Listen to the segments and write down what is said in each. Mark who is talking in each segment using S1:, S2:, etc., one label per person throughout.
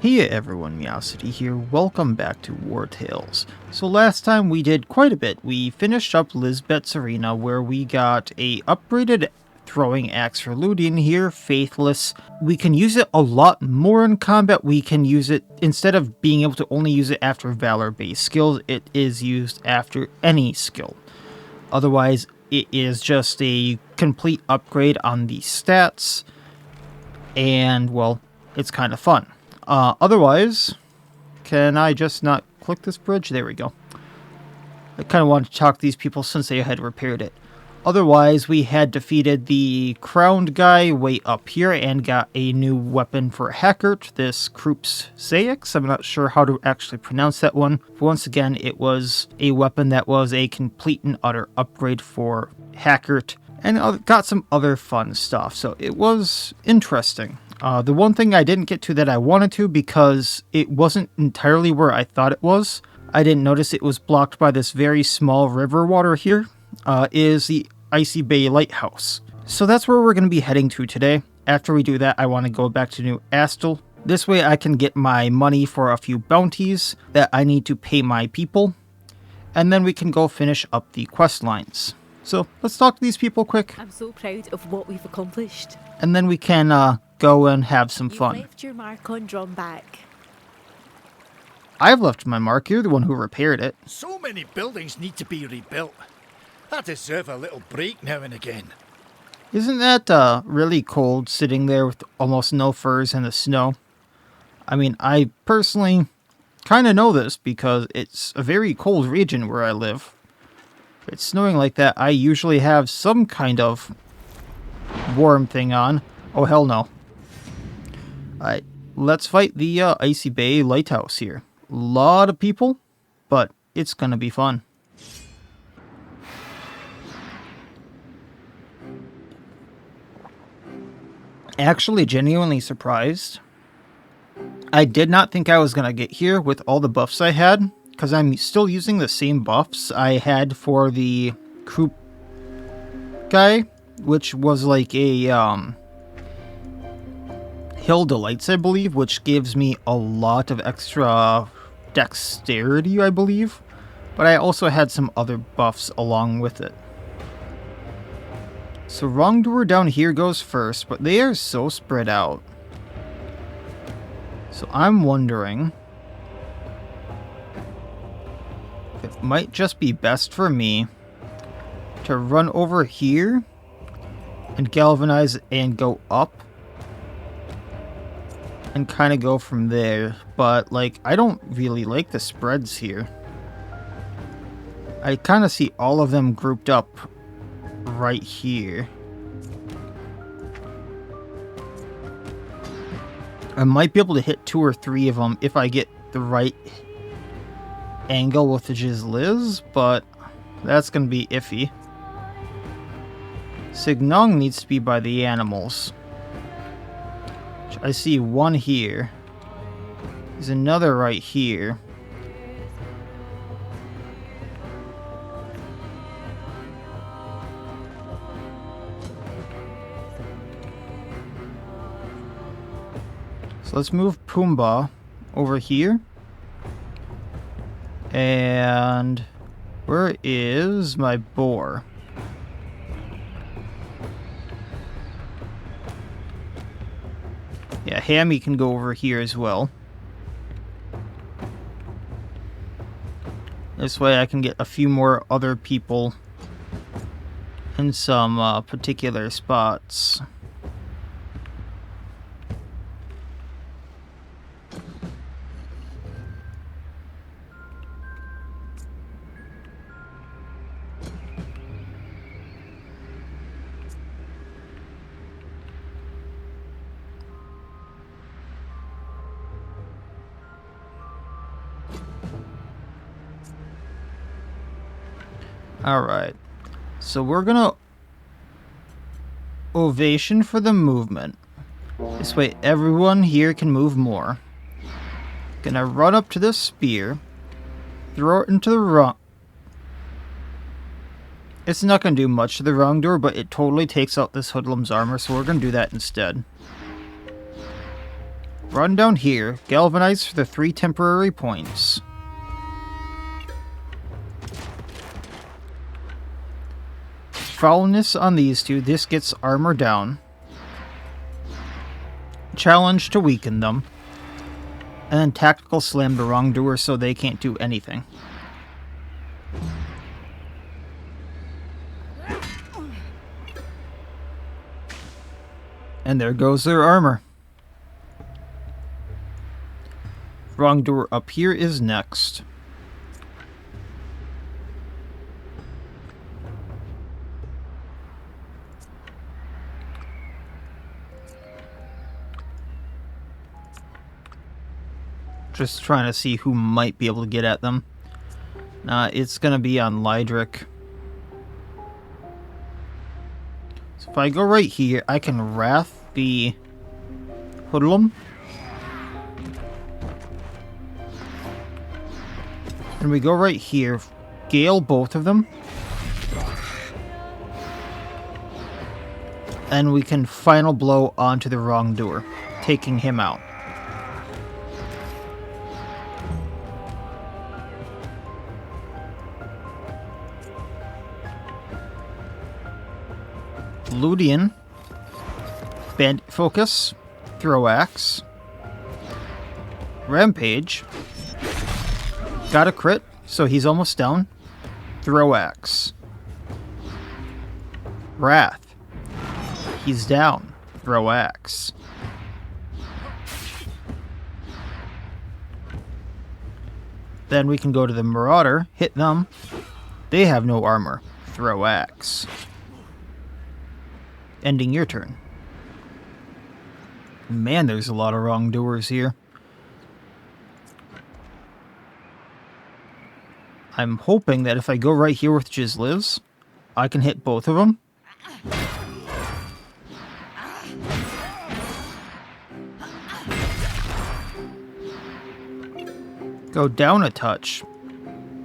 S1: Hey everyone, Miacidae here, welcome back to Wartales. So last time we did quite a bit. We finished up Lisbeth's Arena where we got a upgraded throwing axe for looting here, Faithless. We can use it a lot more in combat. We can use it, instead of being able to only use it after Valor-based skills, it is used after any skill. Otherwise, it is just a complete upgrade on the stats, and well, it's kind of fun. Otherwise, can I just not click this bridge? There we go. I kind of wanted to talk to these people since they had repaired it. Otherwise, we had defeated the crowned guy way up here and got a new weapon for Hackert, this Krups Sayx. I'm not sure how to actually pronounce that one. But once again, it was a weapon that was a complete and utter upgrade for Hackert, and got some other fun stuff, so it was interesting. The one thing I didn't get to that I wanted to, because it wasn't entirely where I thought it was, I didn't notice it was blocked by this very small river water here, is the Icy Bay Lighthouse. So that's where we're going to be heading to today. After we do that, I want to go back to New Astle. This way I can get my money for a few bounties that I need to pay my people, and then we can go finish up the quest lines. So let's talk to these people quick.
S2: I'm so proud of what we've accomplished.
S1: And then we can go and have some fun.
S2: You've left your mark on Drombach.
S1: I've left my mark. You're the one who repaired it.
S3: So many buildings need to be rebuilt. I deserve a little break now and again.
S1: Isn't that really cold sitting there with almost no furs in the snow? I mean, I personally kind of know this because it's a very cold region where I live. If it's snowing like that, I usually have some kind of warm thing on. Oh, hell no. Alright, let's fight the Icy Bay Lighthouse here. A lot of people, but it's gonna be fun. Actually, genuinely surprised. I did not think I was gonna get here with all the buffs I had, because I'm still using the same buffs I had for the Krupp guy, which was like a Hill Delights, I believe, which gives me a lot of extra dexterity, I believe. But I also had some other buffs along with it. So Wrongdoer down here goes first, but they are so spread out. So I'm wondering if it might just be best for me to run over here and galvanize and go up and kind of go from there. But like, I don't really like the spreads here. I kind of see all of them grouped up right here. I might be able to hit 2 or 3 of them if I get the right angle with the Jizliz, but that's going to be iffy. Signong needs to be by the animals. I see one here. There's another right here. So let's move Pumbaa over here. And where is my boar? Yeah, Hammy can go over here as well. This way I can get a few more other people in some particular spots. Alright, so we're gonna ovation for the movement. This way everyone here can move more. Gonna run up to this spear, throw it into the wrong... It's not gonna do much to the Wrongdoer, but it totally takes out this hoodlum's armor, so we're gonna do that instead. Run down here. Galvanize for the 3 temporary points. Foulness on these 2. This gets armor down. Challenge to weaken them. And then tactical slam the wrongdoer so they can't do anything. And there goes their armor. Wrongdoer up here is next. Just trying to see who might be able to get at them. It's gonna be on Lydric. So if I go right here, I can Wrath the Hoodlum. And we go right here, Gale both of them. And we can Final Blow onto the wrongdoer, taking him out. Ludian, Bandit Focus, Throw Axe, Rampage, got a crit, so he's almost down, Throw Axe, Wrath, he's down, Throw Axe, then we can go to the Marauder, hit them, they have no armor, Throw Axe. Ending your turn. Man, there's a lot of wrongdoers here. I'm hoping that if I go right here with Jizliz, I can hit both of them. Go down a touch.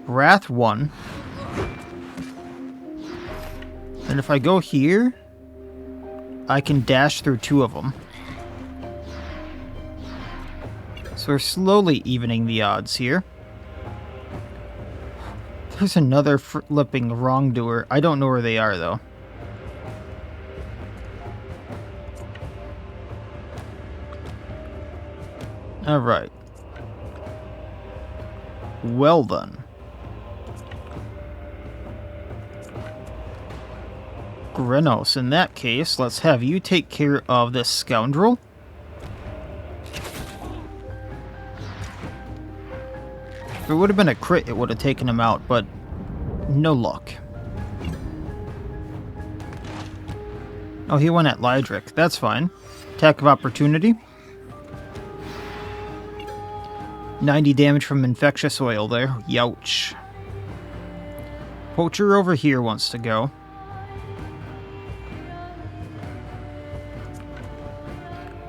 S1: Wrath 1. And if I go here, I can dash through 2 of them. So we're slowly evening the odds here. There's another flipping wrongdoer. I don't know where they are, though. Alright. Well done. Grenos, in that case, let's have you take care of this scoundrel. If it would have been a crit, it would have taken him out, but no luck. Oh, he went at Lydric. That's fine. Attack of opportunity. 90 damage from infectious oil there. Youch. Poacher over here wants to go.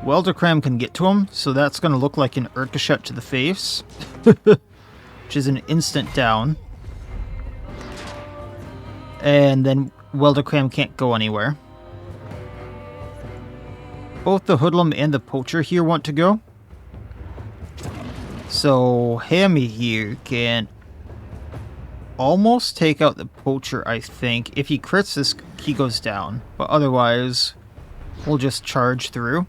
S1: Weldacram can get to him, so that's going to look like an Urkashet to the face. Which is an instant down. And then Weldacram can't go anywhere. Both the Hoodlum and the Poacher here want to go. So Hammy here can almost take out the Poacher, I think. If he crits this, he goes down. But otherwise, we'll just charge through.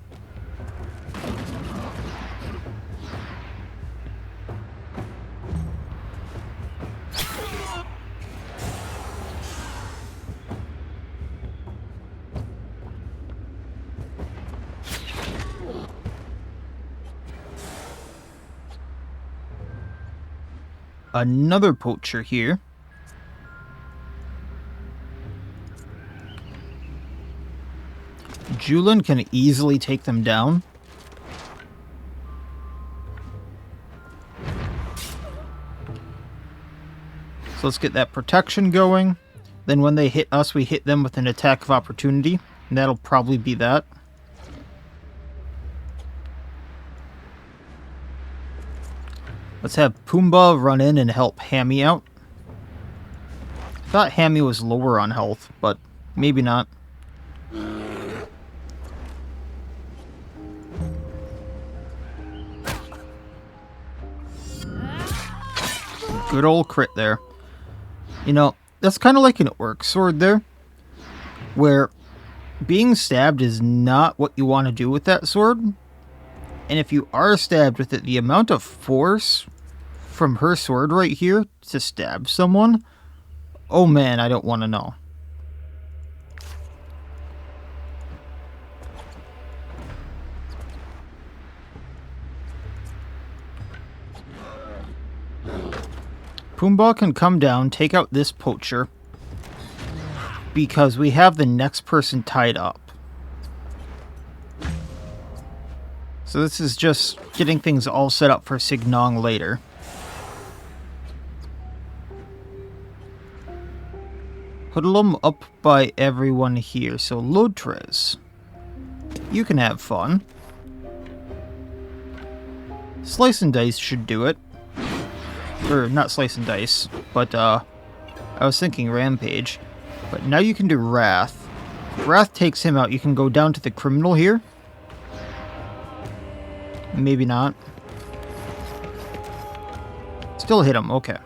S1: Another Poacher here. Julian can easily take them down. So let's get that protection going. Then when they hit us, we hit them with an attack of opportunity. And that'll probably be that. Let's have Pumbaa run in and help Hammy out. I thought Hammy was lower on health, but maybe not. Good old crit there. You know, that's kind of like an orc sword there, where being stabbed is not what you want to do with that sword. And if you are stabbed with it, the amount of force from her sword right here to stab someone, oh man, I don't want to know. Pumbaa can come down, take out this poacher, because we have the next person tied up. So this is just getting things all set up for Signong later. Hoodlum up by everyone here, so Lodrez, you can have fun. Slice and Dice should do it. Or, not Slice and Dice, but, I was thinking Rampage. But now you can do Wrath. Wrath takes him out. You can go down to the criminal here. Maybe not. Still hit him, okay.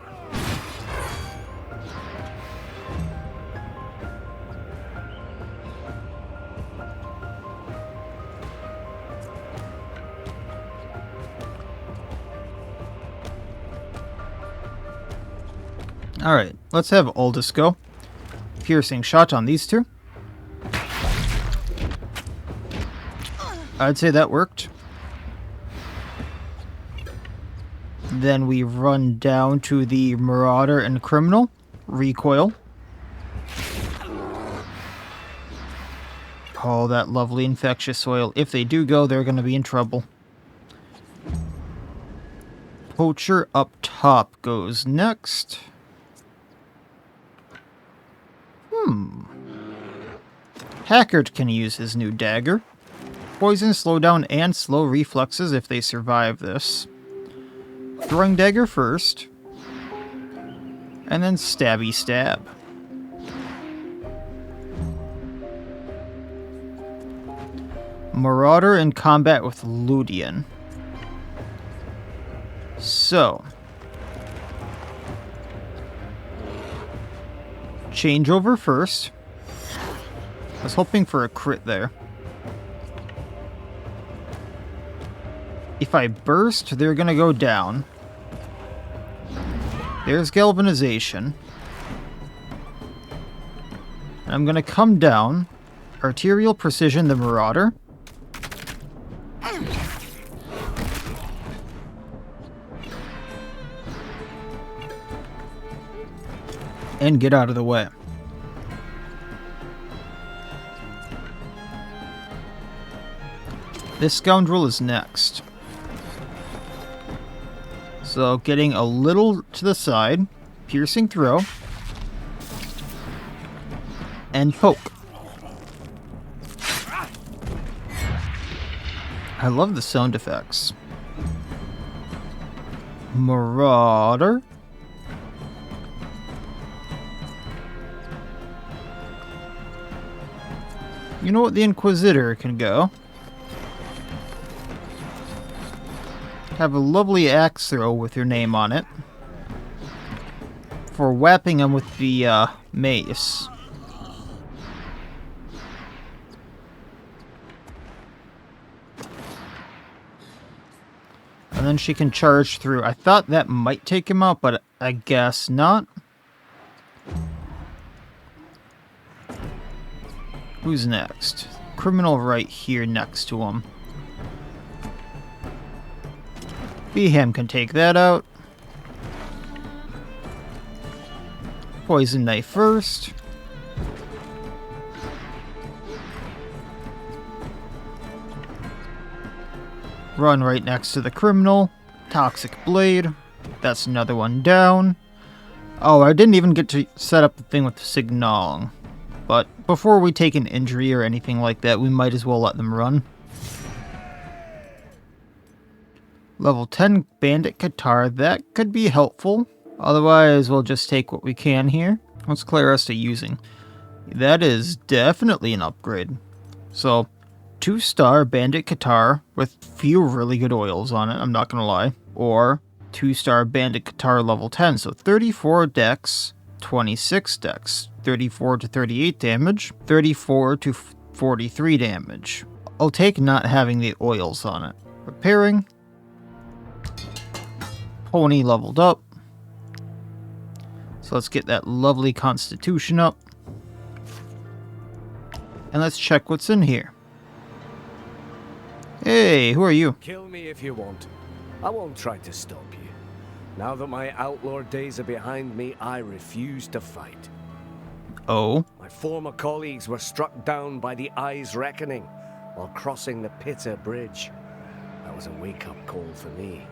S1: Alright, let's have Aldous go. Piercing shot on these two. I'd say that worked. Then we run down to the Marauder and Criminal. Recoil. Oh, that lovely infectious oil. If they do go, they're going to be in trouble. Poacher up top goes next. Hackard can use his new dagger. Poison, slowdown, and slow reflexes if they survive this. Throwing dagger first. And then stabby stab. Marauder in combat with Ludian. So. Changeover first. I was hoping for a crit there. If I burst, they're gonna go down. There's galvanization. I'm gonna come down. Arterial precision, the Marauder. And get out of the way. This scoundrel is next. So getting a little to the side, piercing throw, and poke. I love the sound effects. Marauder. You know what, the Inquisitor can go. Have a lovely axe throw with your name on it. For whapping him with the mace. And then she can charge through. I thought that might take him out, but I guess not. Who's next? Criminal right here next to him. Beham can take that out. Poison knife first. Run right next to the criminal. Toxic blade. That's another one down. Oh, I didn't even get to set up the thing with the Signong. But before we take an injury or anything like that, we might as well let them run. Level 10 Bandit Qatar, that could be helpful. Otherwise, we'll just take what we can here. What's Claresta using? That is definitely an upgrade. So, 2-star Bandit Qatar with few really good oils on it, I'm not gonna lie. Or 2-star bandit guitar level 10. So 34 dex, 26 dex, 34 to 38 damage, 34 to 43 damage. I'll take not having the oils on it. Repairing. Pony leveled up. So let's get that lovely constitution up. And let's check what's in here. Hey, who are you?
S4: Kill me if you want. I won't try to stop you. Now that my outlaw days are behind me, I refuse to fight.
S1: Oh?
S4: My former colleagues were struck down by the Eye's Reckoning while crossing the Pitta Bridge. That was a wake-up call for me.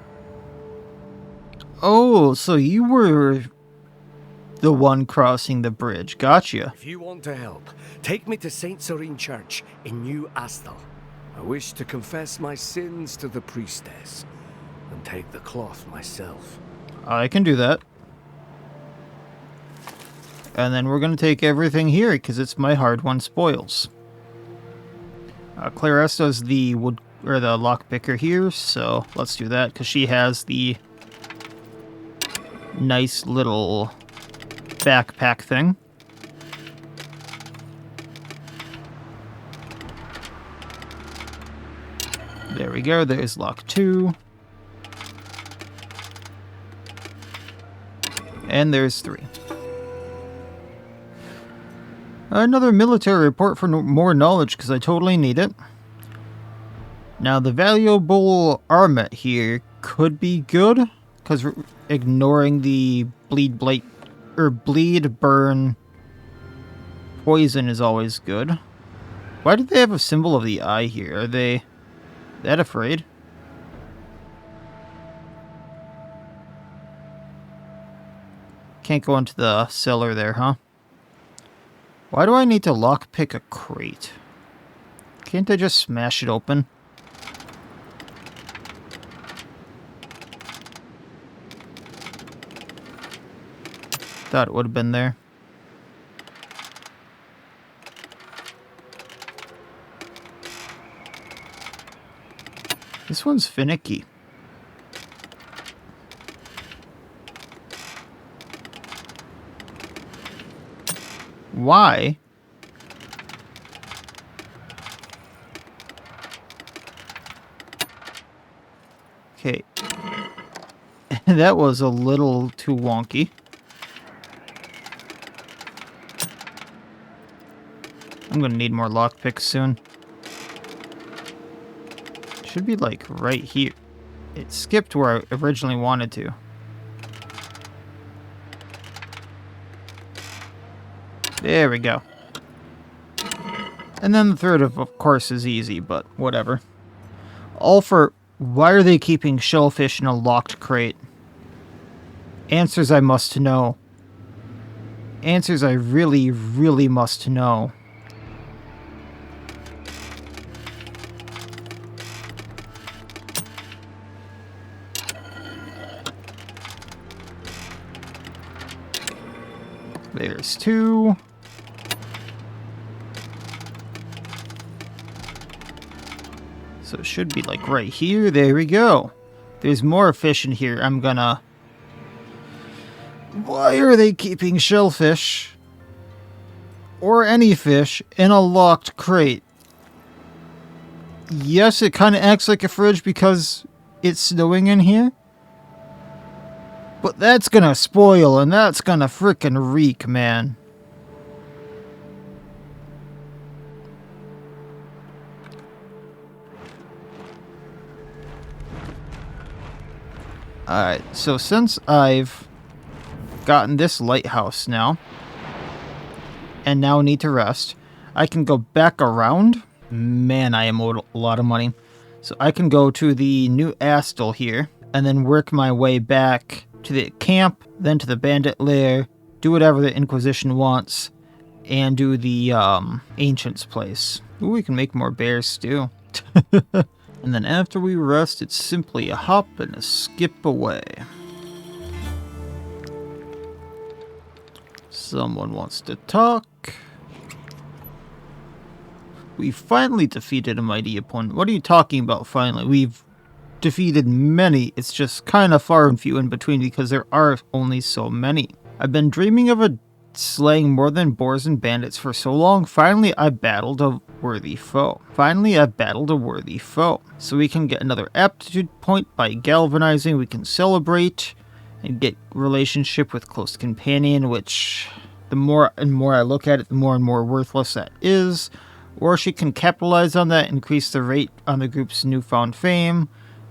S1: Oh, so you were the one crossing the bridge. Gotcha.
S4: If you want to help, take me to St. Serene Church in New Astal. I wish to confess my sins to the priestess and take the cloth myself.
S1: I can do that. And then we're going to take everything here because it's my hard-won spoils. Clarista's the wood or the lockpicker here, so let's do that because she has the nice little backpack thing. There we go, there's lock 2. And there's 3. Another military report for more knowledge, because I totally need it. Now, the valuable armament here could be good, because ignoring the bleed, burn, poison is always good. Why do they have a symbol of the eye here? Are they that afraid? Can't go into the cellar there, huh? Why do I need to lockpick a crate? Can't I just smash it open? Thought it would have been there. This one's finicky. Why? Okay. That was a little too wonky. I'm gonna need more lockpicks soon. Should be like right here. It skipped where I originally wanted to. There we go. And then the third, of course, is easy, but whatever. All for, why are they keeping shellfish in a locked crate? Answers I must know. Answers I really, really must know. There's 2. So it should be like right here. There we go. There's more fish in here. I'm gonna... Why are they keeping shellfish or any fish in a locked crate? Yes, it kind of acts like a fridge because it's snowing in here. But that's gonna spoil, and that's gonna frickin' reek, man. Alright, so since I've gotten this lighthouse now, and now need to rest, I can go back around. Man, I am owed a lot of money. So I can go to the New Astal here, and then work my way back to the camp, then to the bandit lair, do whatever the Inquisition wants, and do the Ancient's place. Ooh, we can make more bear stew. And then after we rest, it's simply a hop and a skip away. Someone wants to talk. We finally defeated a mighty opponent. What are you talking about, finally? We've defeated many. It's just kind of far and few in between because there are only so many. I've been dreaming of slaying more than boars and bandits for so long. Finally, I battled a worthy foe. So we can get another aptitude point by galvanizing. We can celebrate and get relationship with close companion, which the more and more I look at it, the more and more worthless that is. Or she can capitalize on that, increase the rate on the group's newfound fame,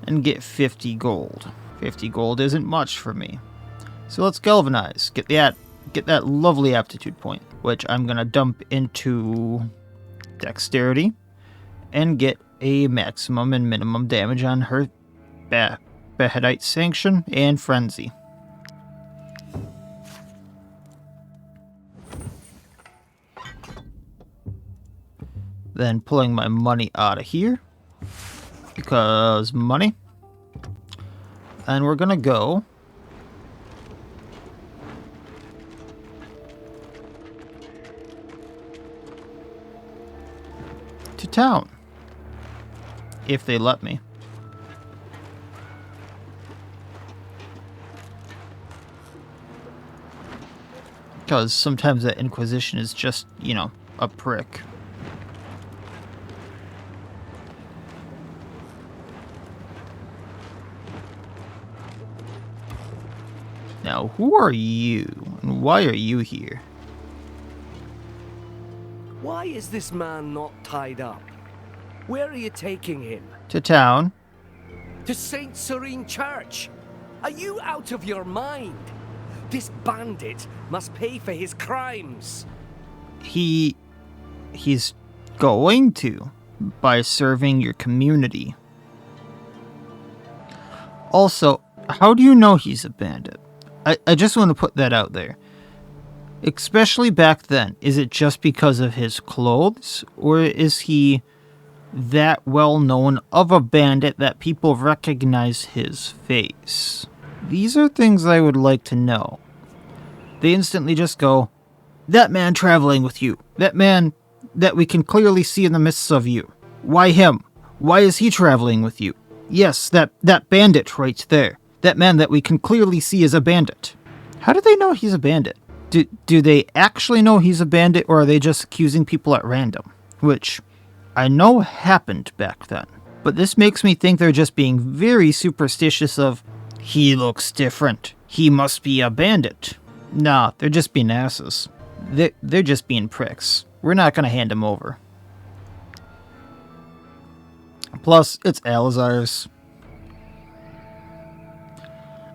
S1: and get 50 gold. 50 gold isn't much for me. So let's galvanize. Get that lovely aptitude point, which I'm going to dump into dexterity, and get a maximum and minimum damage on her Behedite Sanction and Frenzy. Then pulling my money out of here, because money. And we're gonna go to town, if they let me. Because sometimes that Inquisition is just, you know, a prick. Now, who are you, and why are you here?
S4: Why is this man not tied up? Where are you taking him?
S1: To town.
S4: To St. Serene Church? Are you out of your mind? This bandit must pay for his crimes.
S1: He's going to, by serving your community. Also, how do you know he's a bandit? I just want to put that out there. Especially back then, is it just because of his clothes? Or is he that well known of a bandit that people recognize his face? These are things I would like to know. They instantly just go, that man traveling with you. That man that we can clearly see in the midst of you. Why him? Why is he traveling with you? Yes, that bandit right there. That man that we can clearly see is a bandit. How do they know he's a bandit? Do they actually know he's a bandit, or are they just accusing people at random? Which I know happened back then. But this makes me think they're just being very superstitious of, he looks different. He must be a bandit. Nah, they're just being asses. They're just being pricks. We're not going to hand him over. Plus, it's Alizar's.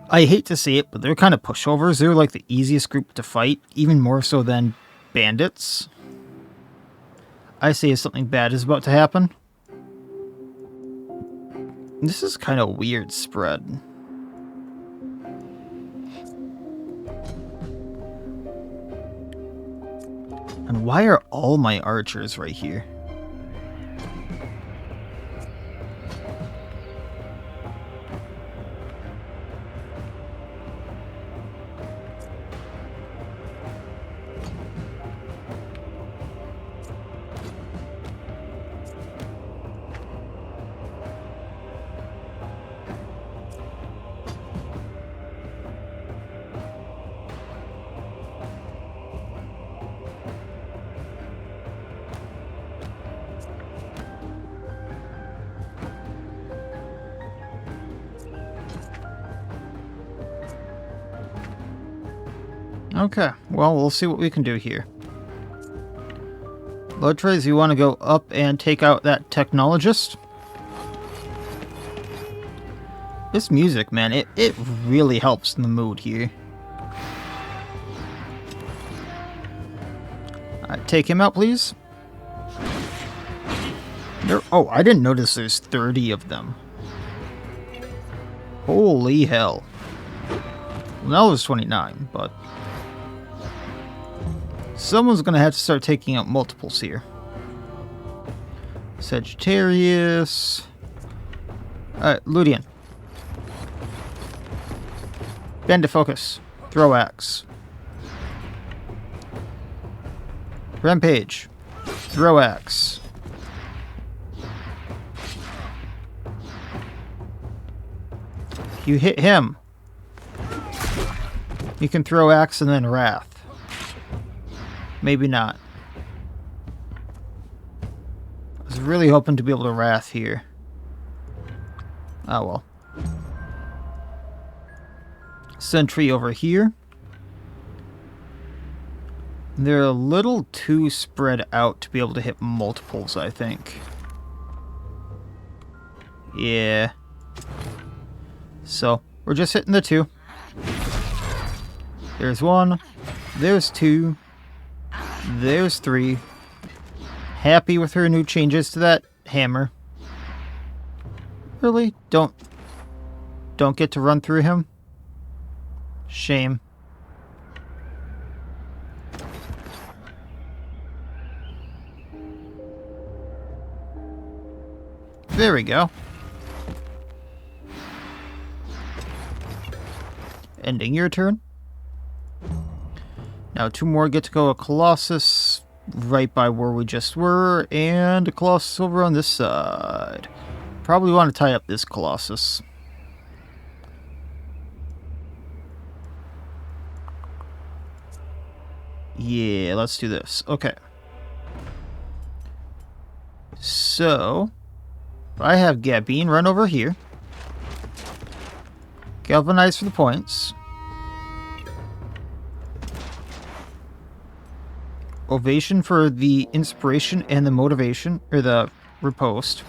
S1: I hate to say it, but they're kind of pushovers. They're like the easiest group to fight, even more so than bandits. I say if something bad is about to happen. This is kind of weird spread. And why are all my archers right here? Okay, well, we'll see what we can do here. Lotrays, you want to go up and take out that technologist? This music, man, it really helps in the mood here. Take him out, please. Oh, I didn't notice there's 30 of them. Holy hell. Well, now there's 29, but someone's gonna have to start taking out multiples here. Sagittarius. Ludian. Bandit focus. Throw axe. Rampage. Throw axe. You hit him. You can throw axe and then wrath. Maybe not. I was really hoping to be able to wrath here. Oh well. Sentry over here. They're a little too spread out to be able to hit multiples, I think. Yeah. So, we're just hitting the 2. There's 1. There's 2. There's 3. Happy with her new changes to that hammer. Really? Don't get to run through him? Shame. There we go. Ending your turn. Now 2 more get to go. A Colossus right by where we just were, and a Colossus over on this side. Probably want to tie up this Colossus. Yeah, let's do this. Okay. So, I have Gabine run over here. Galvanize for the points. Ovation for the inspiration and the motivation, or the riposte.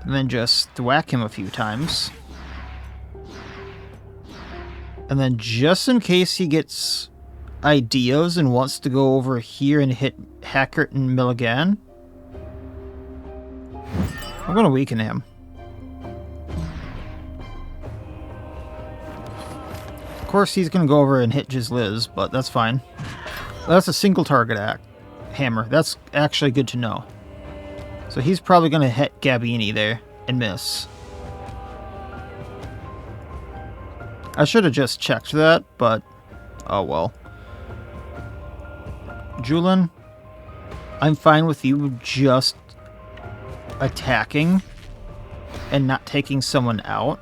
S1: And then just thwack him a few times. And then just in case he gets ideas and wants to go over here and hit Hackert and Milligan, I'm going to weaken him. Of course he's going to go over and hit Jizliz, but that's fine. That's a single target hammer. That's actually good to know. So he's probably going to hit Gabini there and miss. I should have just checked that, but oh well. Julian, I'm fine with you just attacking and not taking someone out.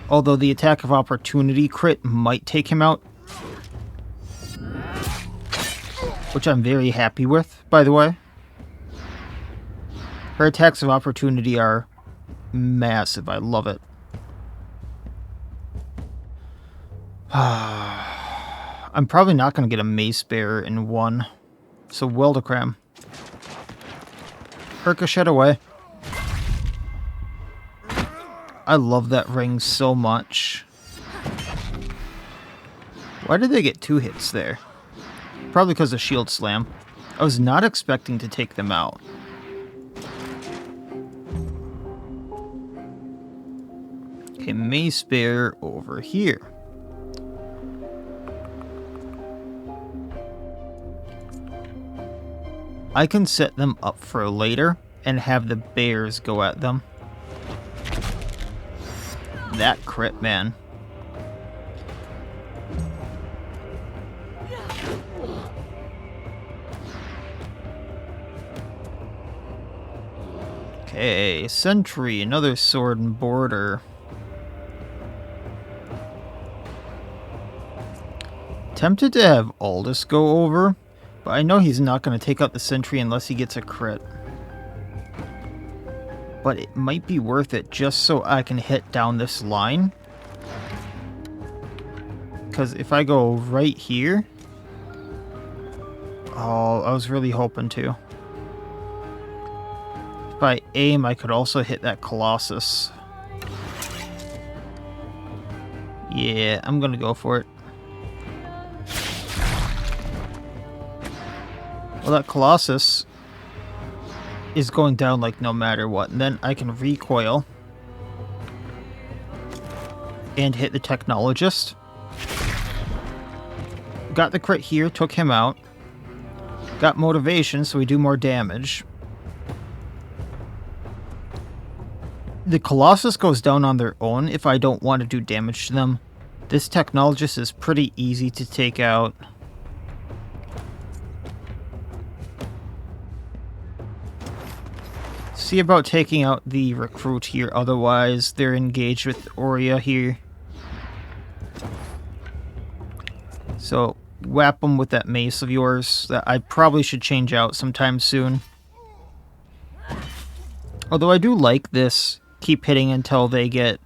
S1: Although the attack of opportunity crit might take him out. Which I'm very happy with, by the way. Her attacks of opportunity are massive. I love it. I'm probably not going to get a mace bearer in 1. So Weldacram. Ricochet away. I love that ring so much. Why did they get 2 hits there? Probably because of Shield Slam. I was not expecting to take them out. Okay, Mace Bear over here. I can set them up for later and have the bears go at them. That crit, man. Okay, Sentry, another sword and border. Tempted to have Aldous go over, but I know he's not going to take out the Sentry unless he gets a crit. But it might be worth it just so I can hit down this line. Because if I go right here... Oh, I was really hoping to. If I aim, I could also hit that Colossus. Yeah, I'm gonna go for it. Well, that Colossus is going down like no matter what. And then I can recoil and hit the Technologist. Got the crit here, took him out. Got motivation, so we do more damage. The Colossus goes down on their own if I don't want to do damage to them. This Technologist is pretty easy to take out. See about taking out the recruit here, otherwise they're engaged with Aurea here. So, whap them with that mace of yours that I probably should change out sometime soon. Although I do like this, keep hitting until they get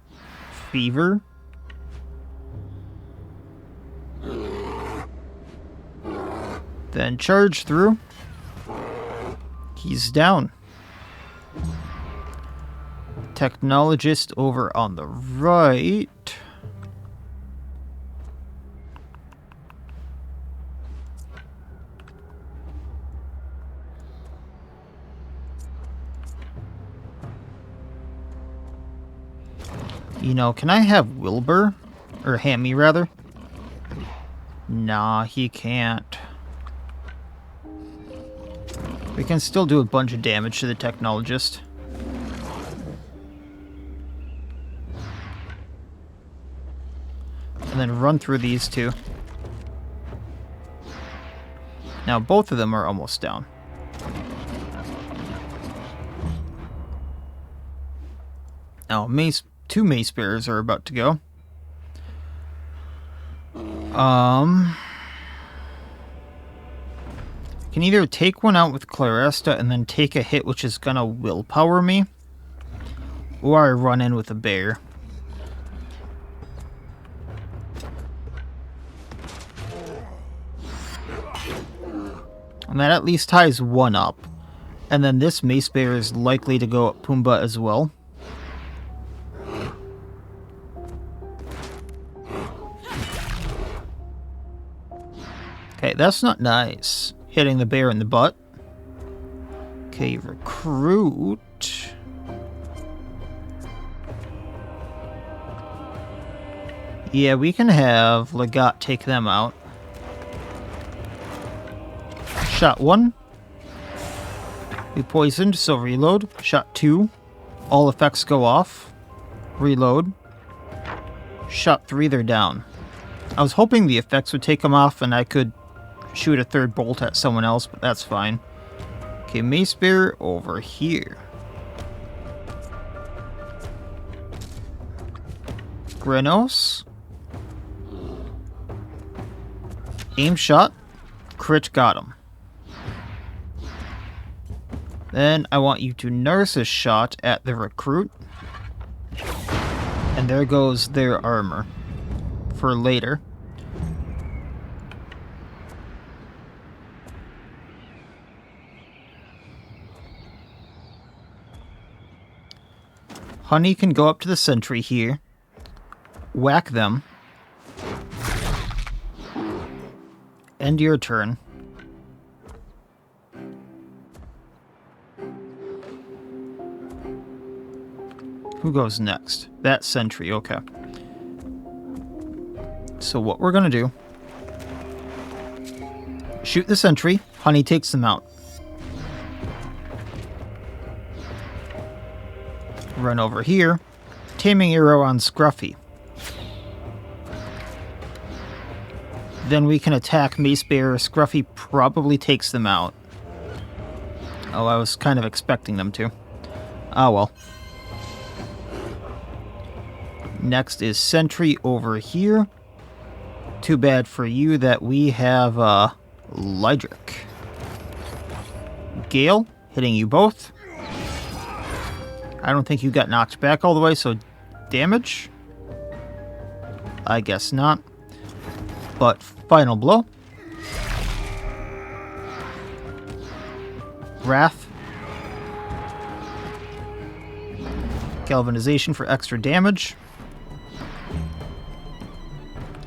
S1: fever. Then charge through. He's down. Technologist over on the right. You know, can I have Wilbur? Or Hammy, rather? Nah, he can't. We can still do a bunch of damage to the technologist. And then run through these two. Now both of them are almost down. Now two mace bearers are about to go. Can either take one out with Claresta and then take a hit which is gonna willpower me, or I run in with a bear. And that at least ties one up. And then this mace bear is likely to go at Pumbaa as well. Okay, that's not nice. Hitting the bear in the butt. Okay, recruit. Yeah, we can have Legat take them out. Shot 1. We poisoned, so reload. Shot 2. All effects go off. Reload. Shot 3, they're down. I was hoping the effects would take them off and I could shoot a third bolt at someone else, but that's fine. Okay, mace bear over here. Grenos. Aim shot. Crit, got him. Then I want you to nurse a shot at the recruit. And there goes their armor. For later. Honey can go up to the sentry here. Whack them. End your turn. Who goes next? That sentry, okay. So what we're gonna do... shoot the sentry. Honey takes them out. Run over here. Taming arrow on Scruffy. Then we can attack Mace Bearer. Scruffy probably takes them out. Oh, I was kind of expecting them to. Ah, well. Next is Sentry over here. Too bad for you that we have, Lydric. Gale, hitting you both. I don't think you got knocked back all the way, so damage? I guess not. But final blow. Wrath. Galvanization for extra damage.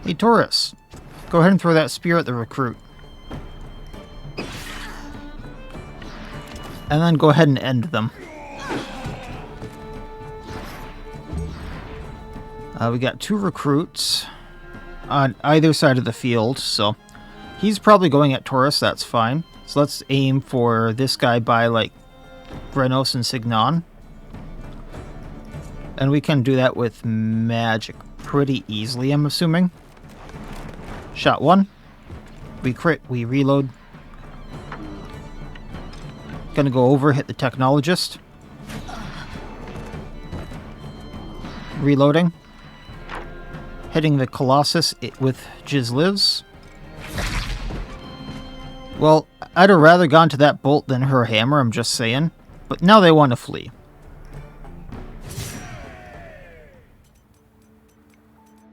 S1: Hey, Taurus. Go ahead and throw that spear at the recruit. And then go ahead and end them. We got 2 recruits on either side of the field, so he's probably going at Taurus, that's fine. So let's aim for this guy by, like, Grenos and Signon. And we can do that with magic pretty easily, I'm assuming. Shot 1. We crit, we reload. Gonna go over, hit the technologist. Reloading. Hitting the Colossus with Jizliz. Well, I'd have rather gone to that bolt than her hammer, I'm just saying. But now they want to flee.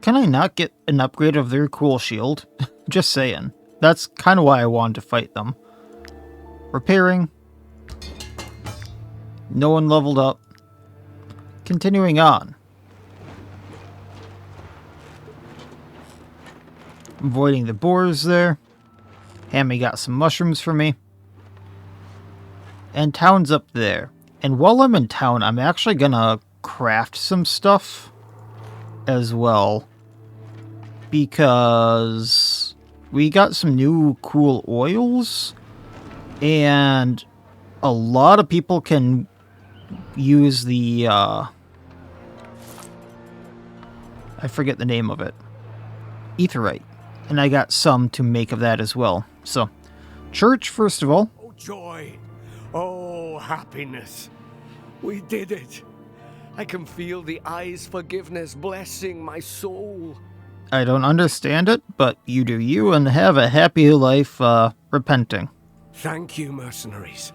S1: Can I not get an upgrade of their cool shield? Just saying. That's kind of why I wanted to fight them. Repairing. No one leveled up. Continuing on. Avoiding the boars there. Hammy got some mushrooms for me. And town's up there. And while I'm in town, I'm actually gonna craft some stuff as well. Because we got some new cool oils. And a lot of people can use the, I forget the name of it. Etherite. And I got some to make of that as well. So, church, first of all.
S4: Oh, joy. Oh, happiness. We did it. I can feel the eye's forgiveness blessing my soul.
S1: I don't understand it, but you do you and have a happy life, repenting.
S4: Thank you, mercenaries.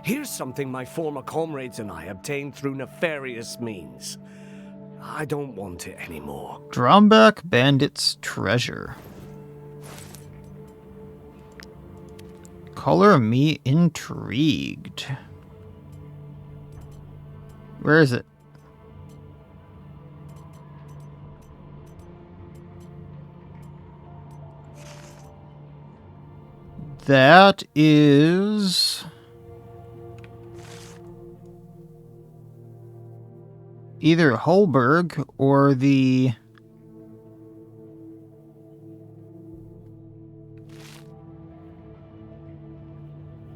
S4: Here's something my former comrades and I obtained through nefarious means. I don't want it anymore.
S1: Drombach Bandit's Treasure. Color me intrigued. Where is it? That is either Holberg or the...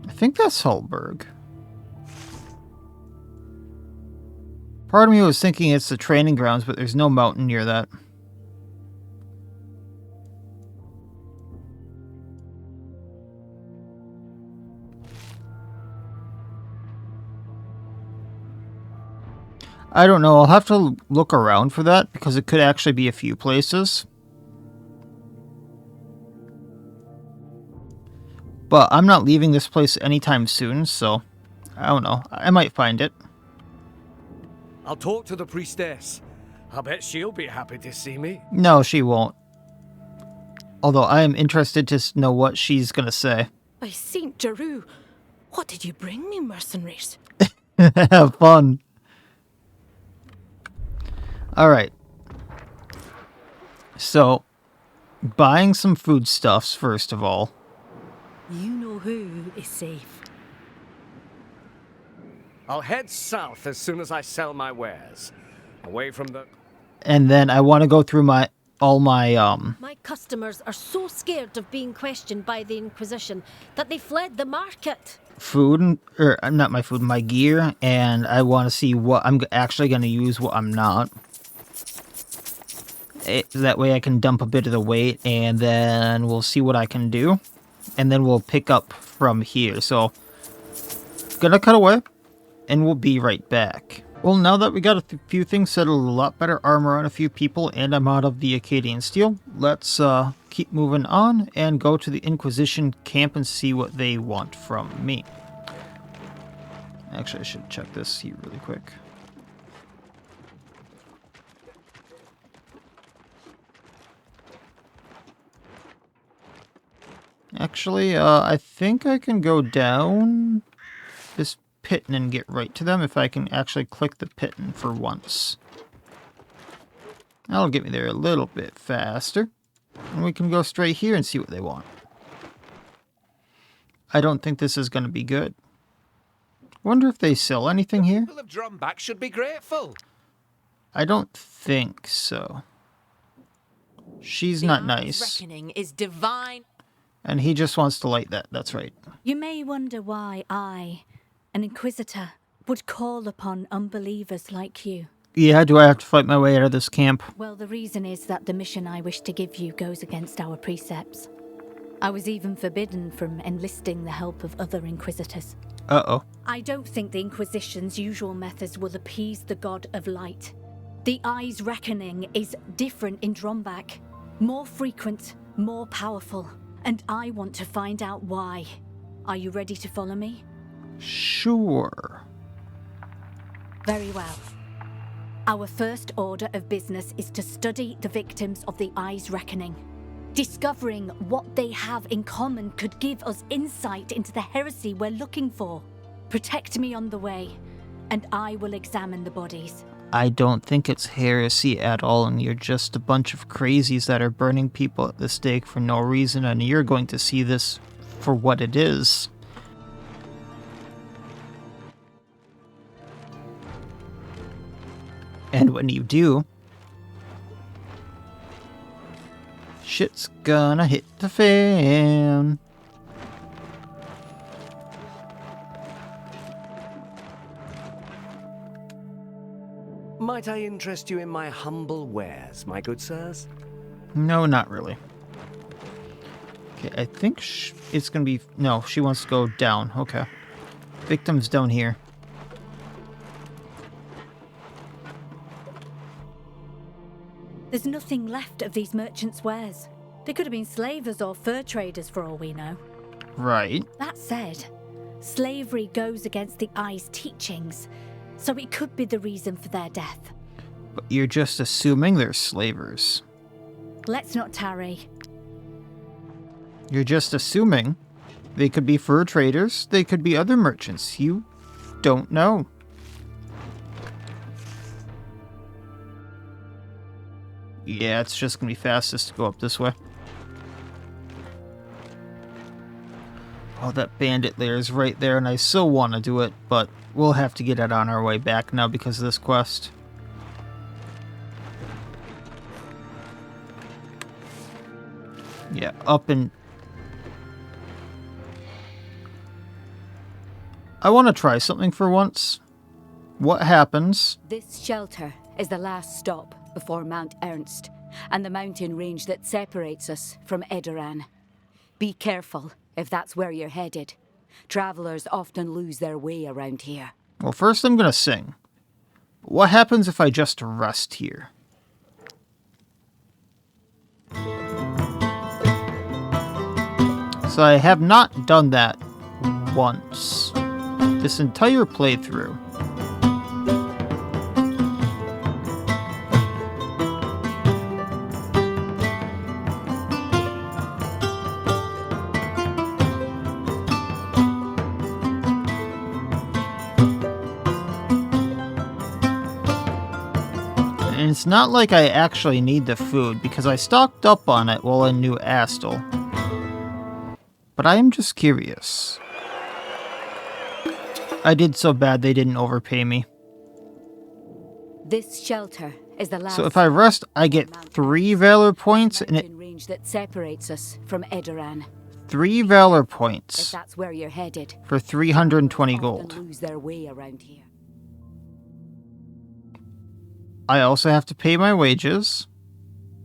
S1: I think that's Holberg. Part of me was thinking it's the training grounds, but there's no mountain near that. I don't know. I'll have to look around for that because it could actually be a few places. But I'm not leaving this place anytime soon, so I don't know. I might find it.
S4: I'll talk to the priestess. I bet she'll be happy to see me.
S1: No, she won't. Although I am interested to know what she's going to say.
S2: By Saint Jeru, what did you bring me, mercenaries?
S1: Have fun. Alright. So, buying some foodstuffs, first of all.
S2: You know who is safe.
S4: I'll head south as soon as I sell my wares. Away from the...
S1: And then I want to go through all my
S2: My customers are so scared of being questioned by the Inquisition that they fled the market.
S1: food, or not my food, my gear, and I want to see what I'm actually going to use, what I'm not. That way I can dump a bit of the weight, and then we'll see what I can do. And then we'll pick up from here. So, gonna cut away, and we'll be right back. Well, now that we got a few things settled, a lot better armor on a few people, and I'm out of the Acadian steel, let's keep moving on and go to the Inquisition camp and see what they want from me. Actually, I should check this here really quick. Actually, I think I can go down this pitten and get right to them if I can actually click the pitten for once. That'll get me there a little bit faster. And we can go straight here and see what they want. I don't think this is going to be good. Wonder if they sell anything here?
S3: People of Drombach should be grateful.
S1: I don't think so. She's not nice.
S2: Reckoning is divine.
S1: And he just wants to light that, that's right.
S5: You may wonder why I, an Inquisitor, would call upon unbelievers like you.
S1: Yeah, do I have to fight my way out of this camp?
S5: Well, the reason is that the mission I wish to give you goes against our precepts. I was even forbidden from enlisting the help of other Inquisitors.
S1: Uh-oh.
S5: I don't think the Inquisition's usual methods will appease the God of Light. The Eye's reckoning is different in Drombach. More frequent, more powerful. And I want to find out why. Are you ready to follow me?
S1: Sure.
S5: Very well. Our first order of business is to study the victims of the Eye's reckoning. Discovering what they have in common could give us insight into the heresy we're looking for. Protect me on the way, and I will examine the bodies.
S1: I don't think it's heresy at all, and you're just a bunch of crazies that are burning people at the stake for no reason, and you're going to see this for what it is. And when you do, shit's gonna hit the fan.
S4: Might I interest you in my humble wares, my good sirs?
S1: No, not really. Okay, I think it's gonna be... No, she wants to go down. Okay. Victims down here.
S5: There's nothing left of these merchants' wares. They could have been slavers or fur traders for all we know.
S1: Right.
S5: That said, slavery goes against the Eye's teachings, so it could be the reason for their death.
S1: But you're just assuming they're slavers.
S5: Let's not tarry.
S1: You're just assuming. They could be fur traders, they could be other merchants. You don't know. Yeah, it's just gonna be fastest to go up this way. Oh, that bandit lair is right there, and I so want to do it, but we'll have to get it on our way back now because of this quest. Yeah, up and... I want to try something for once. What happens?
S6: This shelter is the last stop before Mount Ernst and the mountain range that separates us from Edoran. Be careful if that's where you're headed. Travelers often lose their way around here.
S1: Well, first I'm going to sing. What happens if I just rest here? So I have not done that once. This entire playthrough. And it's not like I actually need the food, because I stocked up on it while in New Astle. But I am just curious. I did so bad they didn't overpay me.
S6: This shelter is the last.
S1: So if I rest, I get 3 Valor points, and it...
S6: range that separates us from Edoran.
S1: 3 Valor
S6: If
S1: points
S6: that's where you're headed.
S1: for 320
S6: Often
S1: gold.
S6: lose their way around here.
S1: I also have to pay my wages.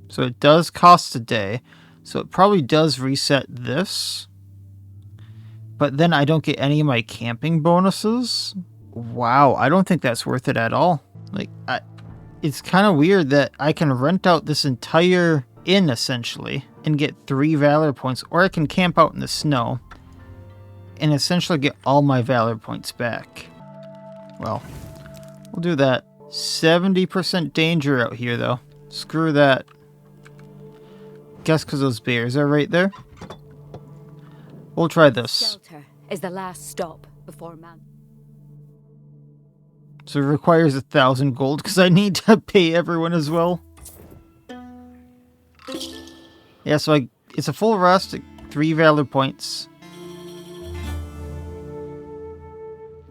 S1: So it does cost a day. So it probably does reset this. But then I don't get any of my camping bonuses. Wow, I don't think that's worth it at all. Like, it's kind of weird that I can rent out this entire inn, essentially, and get 3 Valor points. Or I can camp out in the snow and essentially get all my Valor points back. Well, we'll do that. 70% danger out here, though. Screw that. Guess because those bears are right there. We'll try this.
S6: Shelter is the last stop before Mount.
S1: So it requires 1,000 gold because I need to pay everyone as well. Yeah, so it's a full rest, 3 Valor points.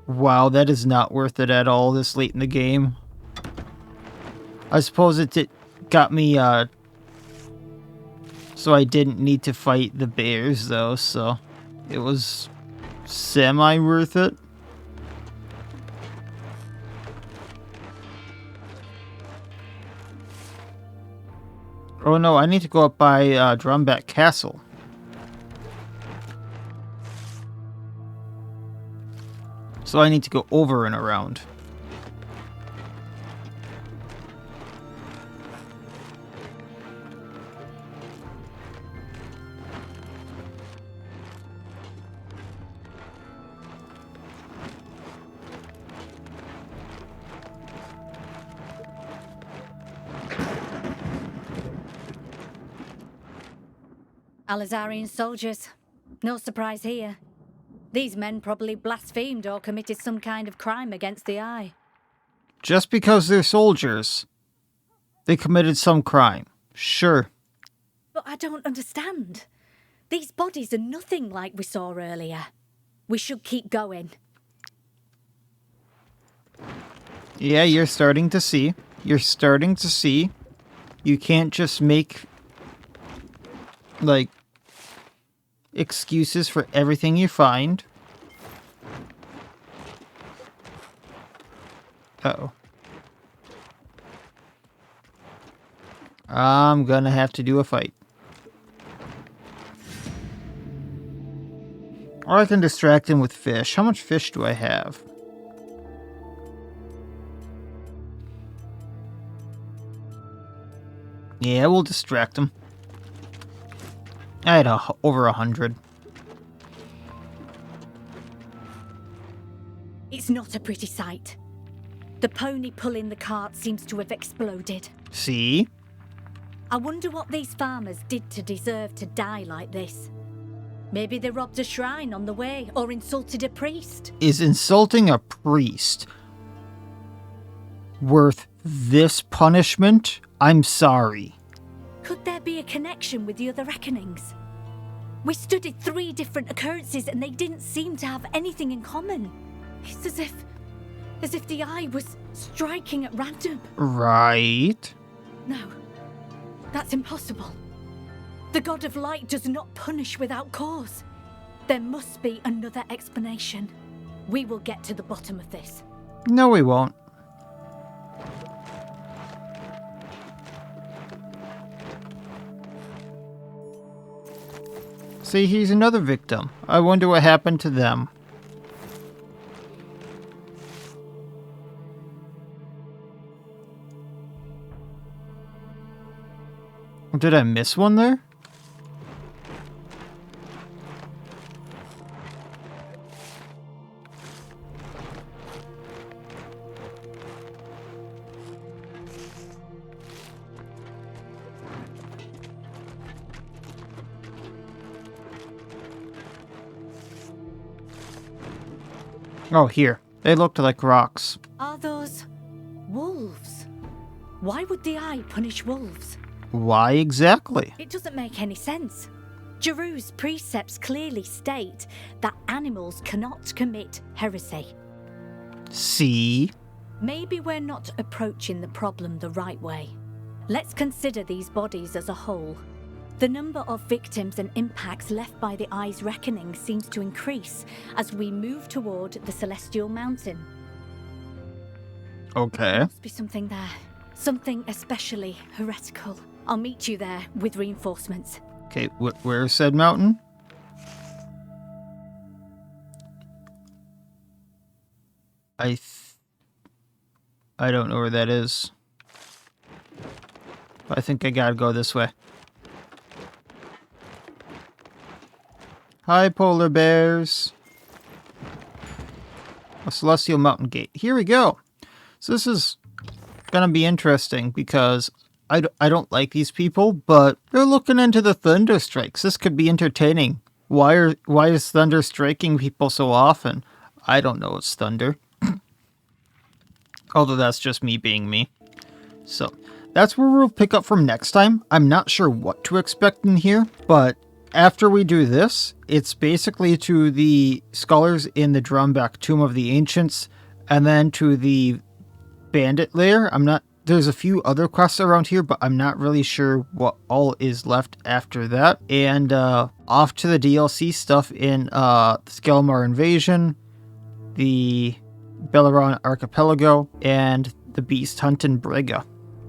S1: Wow, that is not worth it at all this late in the game. I suppose it got me, so I didn't need to fight the bears, though, so it was semi-worth it. Oh no, I need to go up by Drombach Castle. So I need to go over and around.
S5: Alizarian soldiers. No surprise here. These men probably blasphemed or committed some kind of crime against the Eye.
S1: Just because they're soldiers, they committed some crime. Sure.
S5: But I don't understand. These bodies are nothing like we saw earlier. We should keep going.
S1: Yeah, you're starting to see. You're starting to see. You can't just make, like, excuses for everything you find. Uh-oh. I'm gonna have to do a fight. Or I can distract him with fish. How much fish do I have? Yeah, we'll distract him. I had over 100.
S5: It's not a pretty sight. The pony pulling the cart seems to have exploded.
S1: See?
S5: I wonder what these farmers did to deserve to die like this. Maybe they robbed a shrine on the way or insulted a priest.
S1: Is insulting a priest worth this punishment? I'm sorry.
S5: Could there be a connection with the other reckonings? We studied 3 different occurrences and they didn't seem to have anything in common. It's as if the Eye was striking at random.
S1: Right.
S5: No, that's impossible. The God of Light does not punish without cause. There must be another explanation. We will get to the bottom of this.
S1: No, we won't. See, he's another victim. I wonder what happened to them. Did I miss one there? Oh, here. They looked like rocks.
S5: Are those wolves? Why would the Eye punish wolves?
S1: Why exactly?
S5: It doesn't make any sense. Jeru's precepts clearly state that animals cannot commit heresy.
S1: See?
S5: Maybe we're not approaching the problem the right way. Let's consider these bodies as a whole. The number of victims and impacts left by the Eye's reckoning seems to increase as we move toward the Celestial Mountain.
S1: Okay.
S5: Must be something there. Something especially heretical. I'll meet you there with reinforcements.
S1: Okay, where's said mountain? I don't know where that is. I think I gotta go this way. Hi, polar bears. A celestial mountain gate. Here we go. So this is gonna be interesting because I don't like these people, but they're looking into the thunder strikes. This could be entertaining. Why is thunder striking people so often? I don't know it's thunder. Although that's just me being me. So that's where we'll pick up from next time. I'm not sure what to expect in here, but after we do this, it's basically to the scholars in the Drombach Tomb of the Ancients, and then to the bandit lair. There's a few other quests around here, but I'm not really sure what all is left after that. And off to the DLC stuff in the Skelmar Invasion, the Belleron Archipelago, and the Beast Hunt in Brega.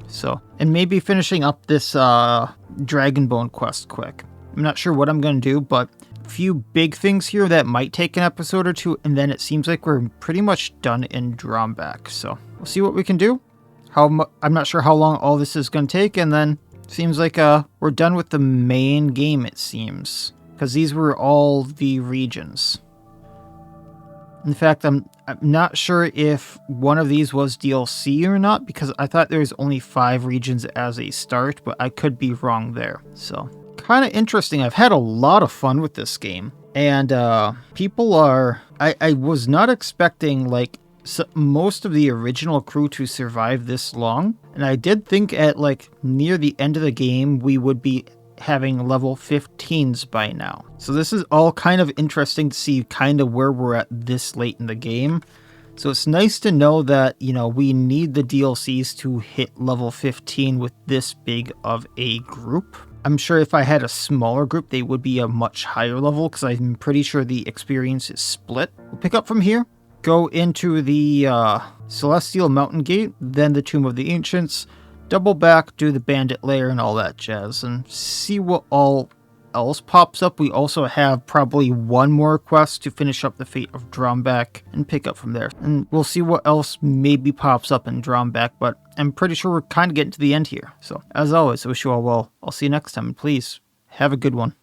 S1: So, and maybe finishing up this Dragonbone quest quick. I'm not sure what I'm going to do, but a few big things here that might take an episode or two, and then it seems like we're pretty much done in Drombach. So, we'll see what we can do. I'm not sure how long all this is going to take, and then seems like we're done with the main game, it seems. Because these were all the regions. In fact, I'm not sure if one of these was DLC or not, because I thought there was only 5 regions as a start, but I could be wrong there. So, kind of interesting. I've had a lot of fun with this game. And people are... I was not expecting, like, most of the original crew to survive this long. And I did think at, like, near the end of the game, we would be having level 15s by now. So this is all kind of interesting to see kind of where we're at this late in the game. So it's nice to know that, you know, we need the DLCs to hit level 15 with this big of a group. I'm sure if I had a smaller group, they would be a much higher level, because I'm pretty sure the experience is split. We'll pick up from here, go into the Celestial Mountain Gate, then the Tomb of the Ancients, double back, do the bandit lair and all that jazz, and see what all else pops up. We also have probably one more quest to finish up the fate of Drombach and pick up from there. And we'll see what else maybe pops up in Drombach, but I'm pretty sure we're kind of getting to the end here. So, as always, I wish you all well. I'll see you next time, and please, have a good one.